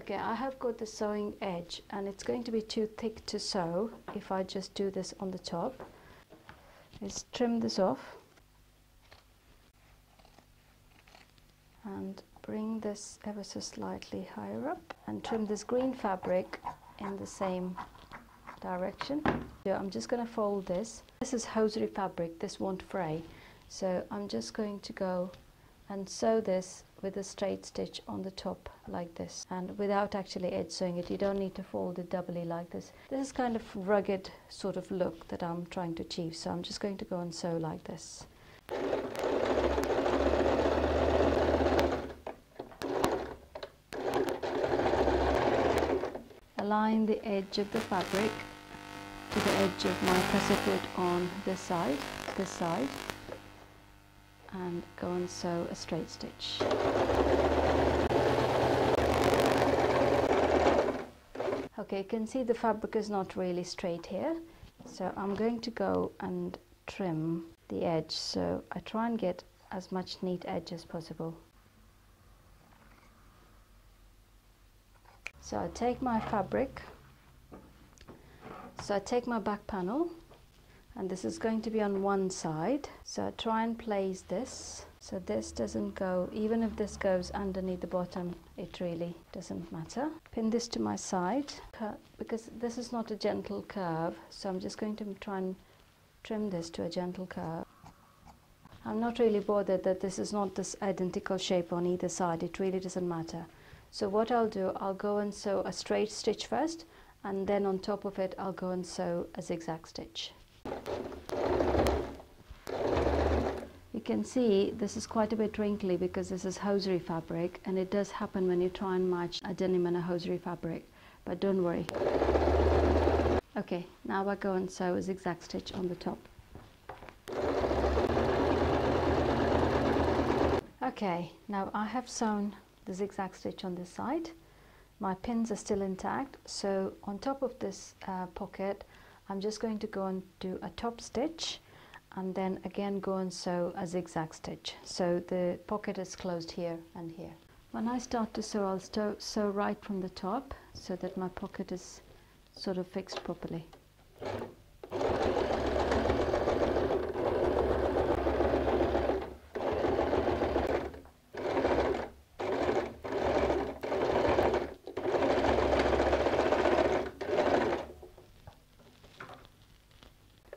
Okay, I have got the sewing edge and it's going to be too thick to sew if I just do this on the top. Let's trim this off and bring this ever so slightly higher up and trim this green fabric in the same direction. So I'm just going to fold this. This is hosiery fabric, this won't fray. So I'm just going to go and sew this with a straight stitch on the top like this, and without actually edge sewing it. You don't need to fold it doubly like this. This is kind of rugged sort of look that I'm trying to achieve, so I'm just going to go and sew like this. Align the edge of the fabric to the edge of my presser foot on this side, and go and sew a straight stitch. Okay, you can see the fabric is not really straight here, so I'm going to go and trim the edge, so I try and get as much neat edge as possible. So I take my fabric, so I take my back panel, and this is going to be on one side, so I try and place this so this doesn't go, even if this goes underneath the bottom, it really doesn't matter. Pin this to my side because this is not a gentle curve, so I'm just going to try and trim this to a gentle curve. I'm not really bothered that this is not this identical shape on either side, it really doesn't matter. So what I'll do, I'll go and sew a straight stitch first, and then on top of it I'll go and sew a zigzag stitch. You can see this is quite a bit wrinkly because this is hosiery fabric, and it does happen when you try and match a denim and a hosiery fabric, but don't worry. Okay, now I go and sew a zigzag stitch on the top. Okay, now I have sewn the zigzag stitch on this side. My pins are still intact, so on top of this pocket I'm just going to go and do a top stitch and then again go and sew a zigzag stitch, so the pocket is closed here and here. When I start to sew, I'll sew right from the top so that my pocket is sort of fixed properly.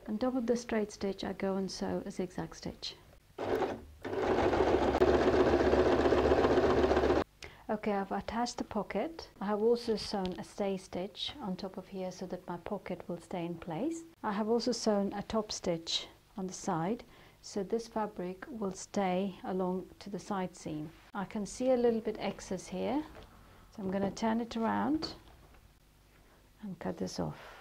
On top of the straight stitch I go and sew a zigzag stitch. Okay, I've attached the pocket. I have also sewn a stay stitch on top of here so that my pocket will stay in place. I have also sewn a top stitch on the side, so this fabric will stay along to the side seam. I can see a little bit excess here, so I'm going to turn it around and cut this off.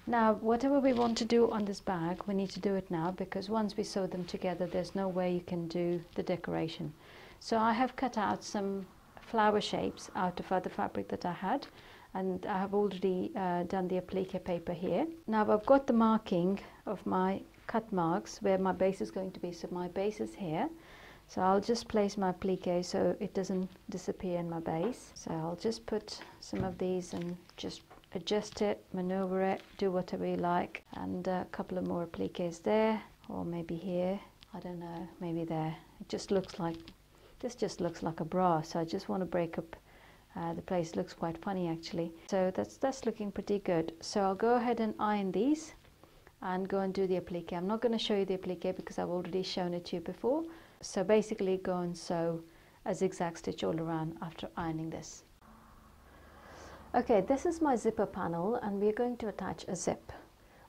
Now, whatever we want to do on this bag, we need to do it now, because once we sew them together, there's no way you can do the decoration. So I have cut out some flower shapes out of other fabric that I had, and I have already done the applique paper here. Now I've got the marking of my cut marks where my base is going to be, so my base is here. So I'll just place my applique so it doesn't disappear in my base. So I'll just put some of these and just adjust it, maneuver it, do whatever you like, and a couple of more appliques there, or maybe here, I don't know, maybe there. It just looks like, this just looks like a bra, so I just want to break up the place. It looks quite funny actually. So that's looking pretty good. So I'll go ahead and iron these and go and do the applique. I'm not going to show you the applique because I've already shown it to you before. So basically go and sew a zigzag stitch all around after ironing this. Okay, this is my zipper panel and we're going to attach a zip.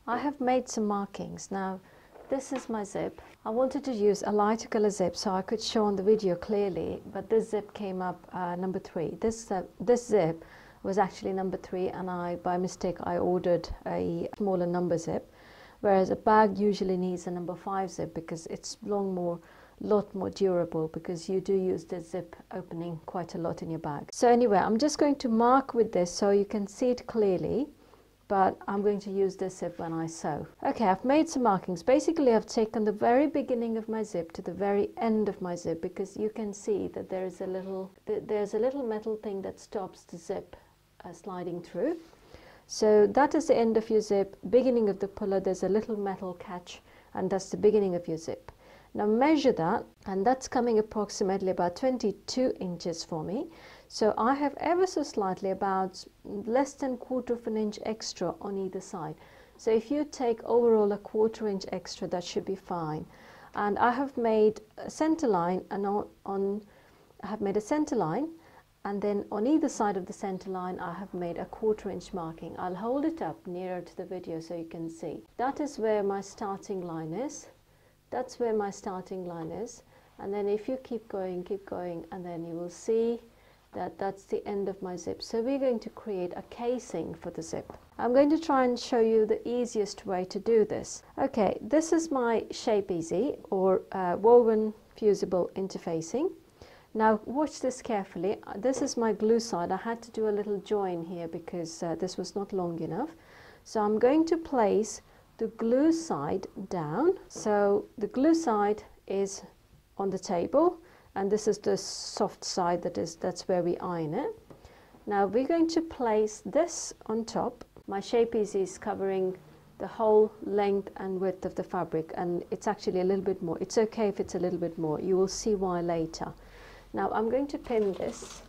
I have made some markings. Now this is my zip. I wanted to use a lighter color zip so I could show on the video clearly, but this zip came up number 3. This zip was actually number 3, and by mistake I ordered a smaller number zip, whereas a bag usually needs a number 5 zip because it's lot more durable, because you do use the zip opening quite a lot in your bag. So anyway, I'm just going to mark with this so you can see it clearly but I'm going to use this zip when I sew. Okay, I've made some markings. Basically, I've taken the very beginning of my zip to the very end of my zip, because you can see that there's a little metal thing that stops the zip sliding through. So that is the end of your zip. Beginning of the puller, there's a little metal catch, and that's the beginning of your zip. Now measure that, and that's coming approximately about 22 inches for me. So I have ever so slightly, about less than 1/4 inch extra on either side. So if you take overall a 1/4 inch extra, that should be fine. And I have made a center line, and I have made a center line, and then on either side of the center line I have made a 1/4 inch marking. I'll hold it up nearer to the video so you can see. That is where my starting line is. That's where my starting line is. And then if you keep going, and then you will see that that's the end of my zip. So we're going to create a casing for the zip. I'm going to try and show you the easiest way to do this. Okay, this is my Shape Easy, or woven fusible interfacing. Now watch this carefully. This is my glue side. I had to do a little join here because this was not long enough. So I'm going to place the glue side down. So the glue side is on the table, and this is the soft side, that's where we iron it. Now we're going to place this on top. My Shape Easy is covering the whole length and width of the fabric, and it's actually a little bit more. It's okay if it's a little bit more. You will see why later. Now I'm going to pin this.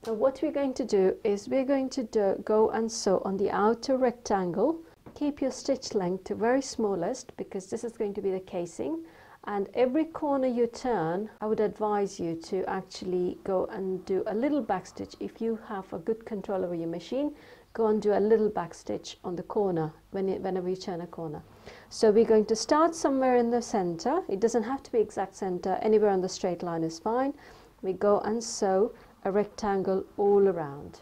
Now what we're going to do is we're going to go and sew on the outer rectangle. Keep your stitch length to very smallest, because this is going to be the casing, and every corner you turn, I would advise you to actually go and do a little back stitch. If you have a good control over your machine, go and do a little back stitch on the corner whenever you turn a corner. So we're going to start somewhere in the center. It doesn't have to be exact center. Anywhere on the straight line is fine. We go and sew a rectangle all around.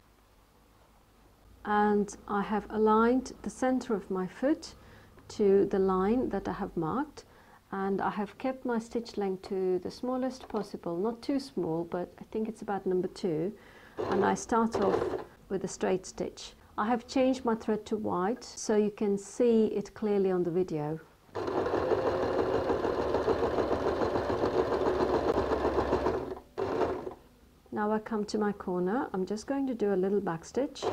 And I have aligned the center of my foot to the line that I have marked, and I have kept my stitch length to the smallest possible, not too small, but I think it's about number 2, and I start off with a straight stitch. I have changed my thread to white so you can see it clearly on the video. Now I come to my corner. I'm just going to do a little back stitch.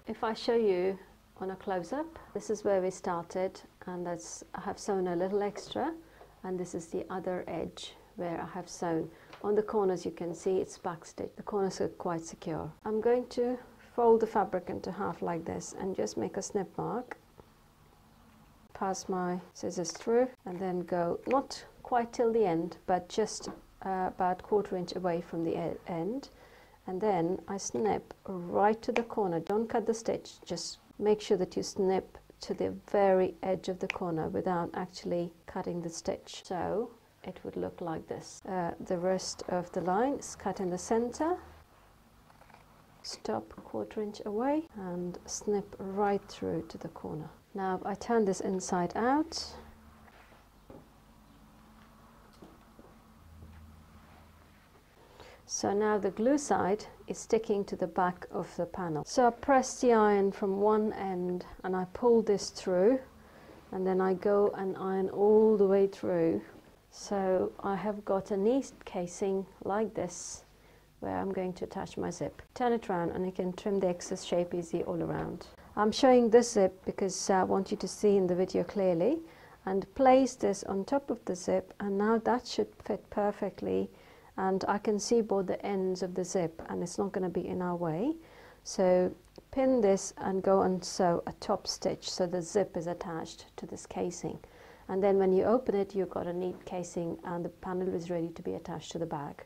If I show you on a close-up, this is where we started, and I have sewn a little extra, and this is the other edge where I have sewn. On the corners you can see it's backstitched. The corners are quite secure. I'm going to fold the fabric into half like this and just make a snip mark. Pass my scissors through and then go not quite till the end, but just about 1/4 inch away from the end. And then I snip right to the corner. Don't cut the stitch, just make sure that you snip to the very edge of the corner without actually cutting the stitch. So it would look like this. The rest of the line is cut in the center, stop 1/4 inch away and snip right through to the corner. Now I turn this inside out. So now the glue side is sticking to the back of the panel. So I press the iron from one end and I pull this through, and then I go and iron all the way through. So I have got a neat casing like this where I'm going to attach my zip. Turn it around and you can trim the excess shape easy all around. I'm showing this zip because I want you to see in the video clearly, and place this on top of the zip, and now that should fit perfectly, and I can see both the ends of the zip and it's not going to be in our way. So pin this and go and sew a top stitch so the zip is attached to this casing, and then when you open it you've got a neat casing and the panel is ready to be attached to the bag.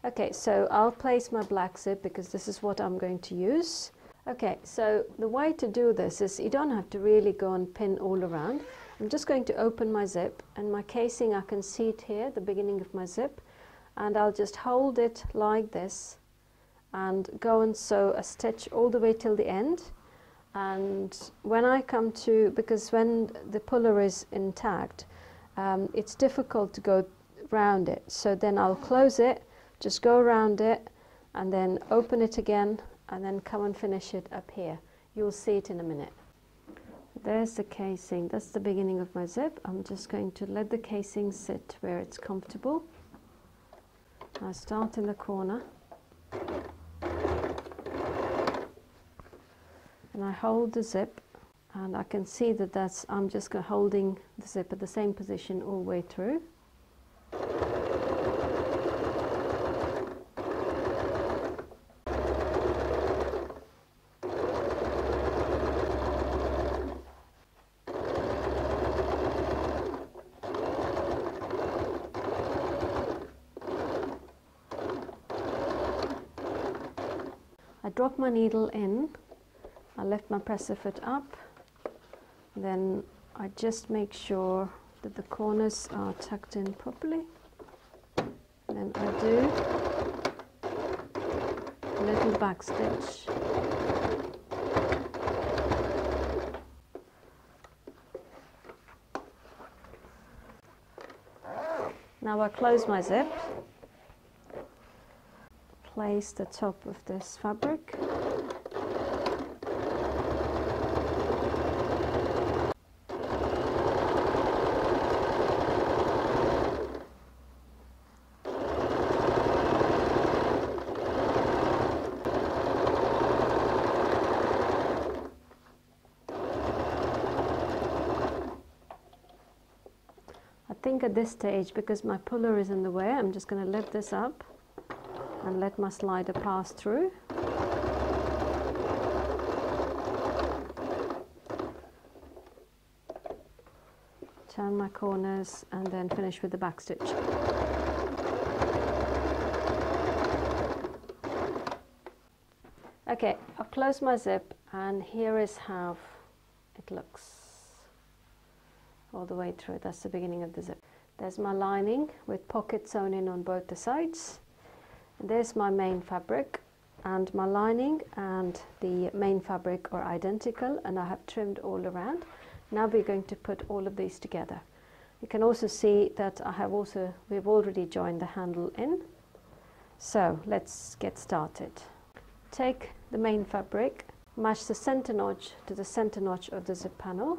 Okay, so I'll place my black zip because this is what I'm going to use. Okay, so the way to do this is you don't have to really go and pin all around. I'm just going to open my zip, and my casing, I can see it here, the beginning of my zip, and I'll just hold it like this and go and sew a stitch all the way till the end. And when I come to, because when the puller is intact, it's difficult to go round it, so then I'll close it, just go around it and then open it again and then come and finish it up here. You'll see it in a minute. There's the casing, that's the beginning of my zip. I'm just going to let the casing sit where it's comfortable. I start in the corner and I hold the zip, and I can see that I'm just holding the zip at the same position all the way through. I drop my needle in, I lift my presser foot up, then I just make sure that the corners are tucked in properly. Then I do a little back stitch. Now I close my zip. Place the top of this fabric. I think at this stage, because my puller is in the way, I'm just going to lift this up and let my slider pass through. Turn my corners and then finish with the back stitch. Okay, I've closed my zip, and here is how it looks all the way through. That's the beginning of the zip. There's my lining with pockets sewn in on both the sides. There's my main fabric, and my lining and the main fabric are identical, and I have trimmed all around. Now we're going to put all of these together. You can also see that we've already joined the handle in. So let's get started. Take the main fabric, match the center notch to the center notch of the zip panel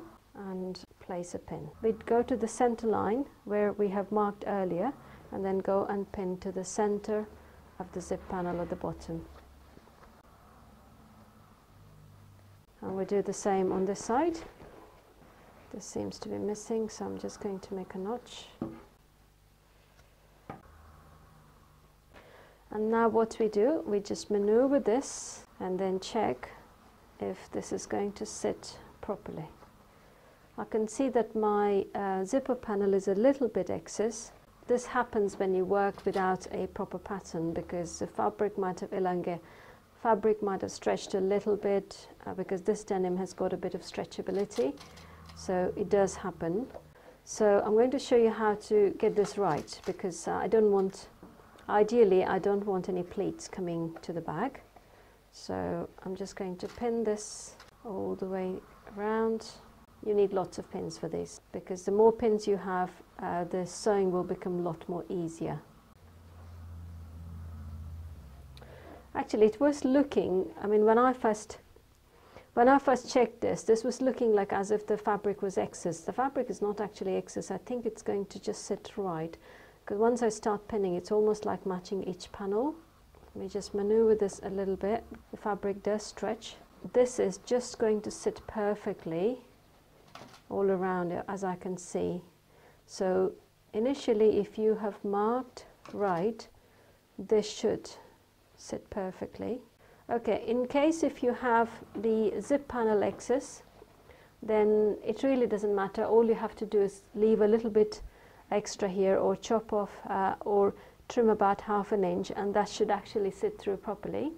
and place a pin. We'd go to the center line where we have marked earlier, and then go and pin to the center of the zip panel at the bottom. And we do the same on this side. This seems to be missing, so I'm just going to make a notch. And now what we do, we just maneuver this and then check if this is going to sit properly. I can see that my zipper panel is a little bit excess. This happens when you work without a proper pattern, because the fabric might have elongated, fabric might have stretched a little bit, because this denim has got a bit of stretchability, so it does happen. So I'm going to show you how to get this right, because ideally I don't want any pleats coming to the bag. So I'm just going to pin this all the way around. You need lots of pins for this, because the more pins you have, the sewing will become a lot more easier. Actually, it was looking, I mean, when I first checked this was looking like as if the fabric was excess. The fabric is not actually excess. I think it's going to just sit right, because once I start pinning, it's almost like matching each panel. Let me just maneuver this a little bit. The fabric does stretch. This is just going to sit perfectly all around it, as I can see. So initially, if you have marked right, this should sit perfectly. Okay, in case if you have the zip panel excess, then it really doesn't matter. All you have to do is leave a little bit extra here, or chop off or trim about 1/2 inch, and that should actually sit through properly.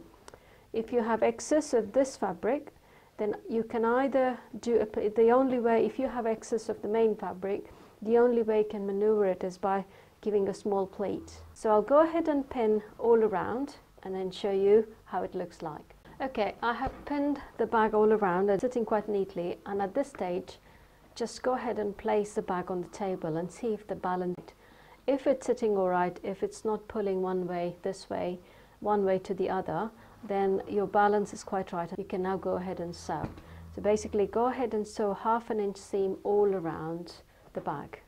If you have excess of this fabric, then you can either do the only way, if you have excess of the main fabric, the only way you can maneuver it is by giving a small pleat. So I'll go ahead and pin all around and then show you how it looks like. Okay, I have pinned the bag all around and sitting quite neatly, and at this stage just go ahead and place the bag on the table and see if the balance, if it's sitting all right, if it's not pulling one way this way, one way to the other, then your balance is quite right. You can now go ahead and sew. So basically go ahead and sew 1/2 inch seam all around the bag.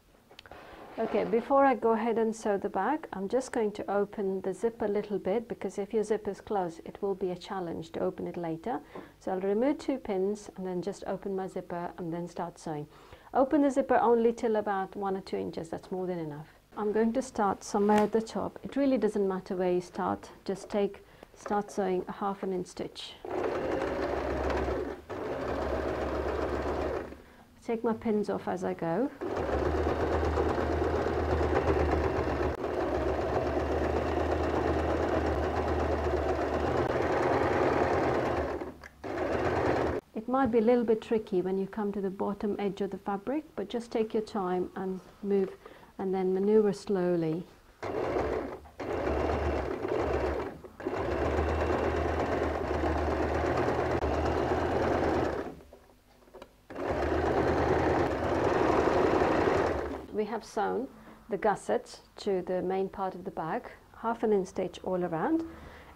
Okay, before I go ahead and sew the bag, I'm just going to open the zip a little bit, because if your zip is closed, it will be a challenge to open it later. So I'll remove 2 pins and then just open my zipper and then start sewing. Open the zipper only till about 1 or 2 inches, that's more than enough. I'm going to start somewhere at the top. It really doesn't matter where you start, just start sewing a 1/2 inch stitch. Take my pins off as I go. It might be a little bit tricky when you come to the bottom edge of the fabric, but just take your time and move and then maneuver slowly. We have sewn the gusset to the main part of the bag, 1/2 inch stitch all around.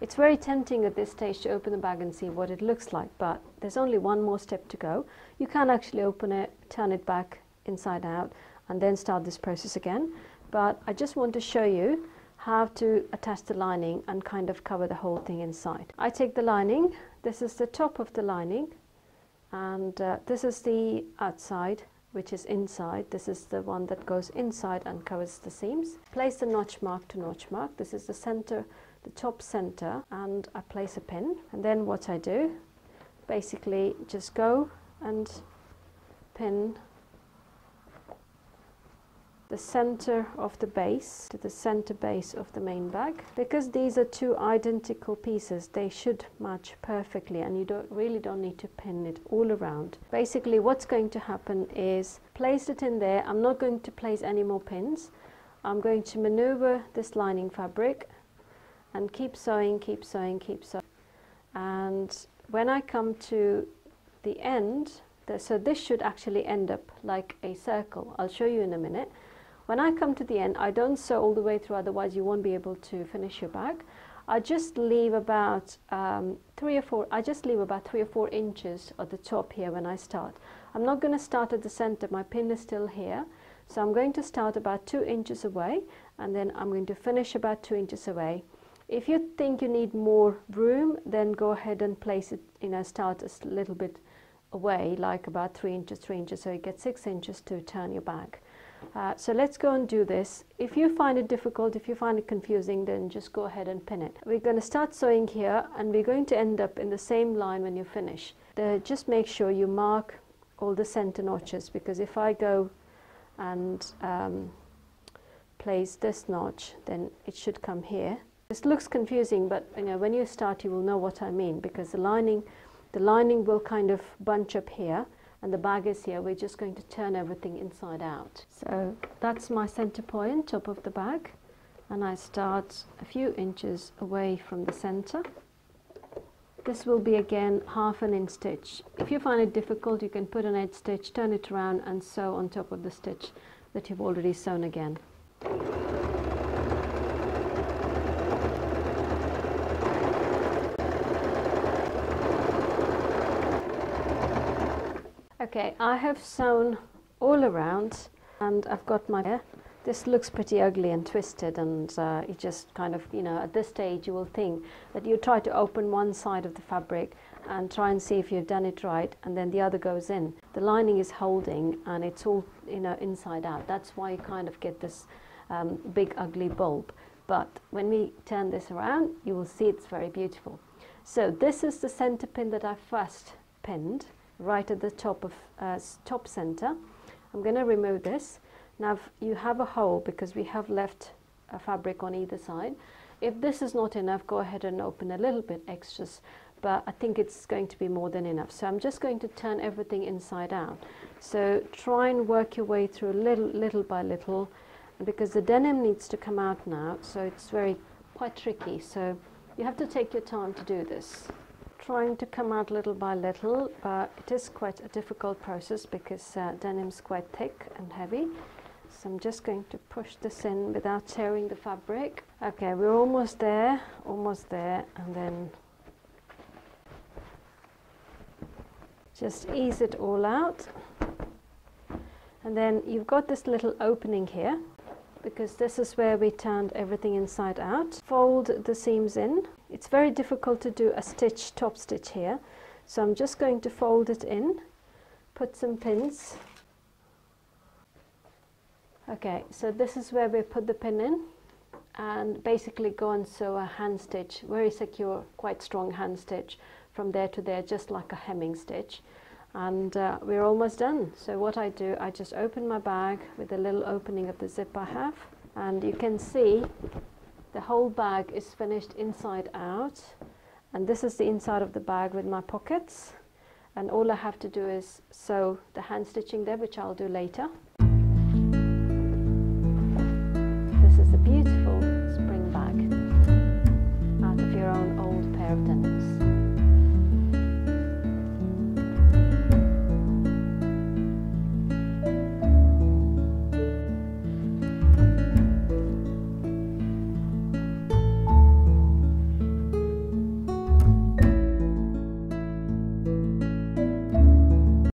It's very tempting at this stage to open the bag and see what it looks like, but there's only one more step to go. You can actually open it, turn it back inside out, and then start this process again. But I just want to show you how to attach the lining and kind of cover the whole thing inside. I take the lining, this is the top of the lining, and this is the outside, which is inside. This is the one that goes inside and covers the seams. Place the notch mark to notch mark. This is the center, the top center, and I place a pin. And then what I do, basically just go and pin the center of the base to the center base of the main bag. Because these are 2 identical pieces, they should match perfectly, and you really don't need to pin it all around. Basically what's going to happen is place it in there. I'm not going to place any more pins. I'm going to maneuver this lining fabric and keep sewing, keep sewing, keep sewing. And when I come to the end, so this should actually end up like a circle. I'll show you in a minute. When I come to the end, I don't sew all the way through, otherwise you won't be able to finish your bag. I just leave about 3 or 4 inches at the top here when I start. I'm not going to start at the center, my pin is still here. So I'm going to start about 2 inches away, and then I'm going to finish about 2 inches away. If you think you need more room, then go ahead and place it, start a little bit away, like about 3 inches, so you get 6 inches to turn your bag. So let's go and do this. If you find it difficult, if you find it confusing, then just go ahead and pin it. We're going to start sewing here, and we're going to end up in the same line when you finish. Just make sure you mark all the center notches, because if I go and place this notch, then it should come here. This looks confusing, but when you start, you will know what I mean, because the lining will kind of bunch up here, and the bag is here. We're just going to turn everything inside out. So that's my center point, top of the bag, and I start a few inches away from the center. This will be again 1/2 inch stitch. If you find it difficult, you can put an edge stitch, turn it around, and sew on top of the stitch that you've already sewn again. Okay, I have sewn all around and I've got my hair. This looks pretty ugly and twisted, and you just kind of, at this stage you will think that you try to open one side of the fabric and try and see if you've done it right, and then the other goes in. The lining is holding and it's all, inside out. That's why you kind of get this big ugly bulb. But when we turn this around, you will see it's very beautiful. So this is the center pin that I first pinned right at the top of top center. I'm going to remove this. Now you have a hole because we have left a fabric on either side. If this is not enough, go ahead and open a little bit extras, but I think it's going to be more than enough. So I'm just going to turn everything inside out. So try and work your way through little by little, because the denim needs to come out now, so it's quite tricky. So you have to take your time to do this. Trying to come out little by little, but it is quite a difficult process because denim's quite thick and heavy. So I'm just going to push this in without tearing the fabric. Okay, we're almost there, and then just ease it all out. And then you've got this little opening here, because this is where we turned everything inside out. Fold the seams in. It's very difficult to do a top stitch here, so I'm just going to fold it in, put some pins. Okay, so this is where we put the pin in, and basically go and sew a hand stitch, very secure, quite strong hand stitch from there to there, just like a hemming stitch. And we're almost done. So what I do, I just open my bag with a little opening of the zip I have, and you can see the whole bag is finished inside out, and this is the inside of the bag with my pockets, and all I have to do is sew the hand stitching there, which I'll do later. This is a beautiful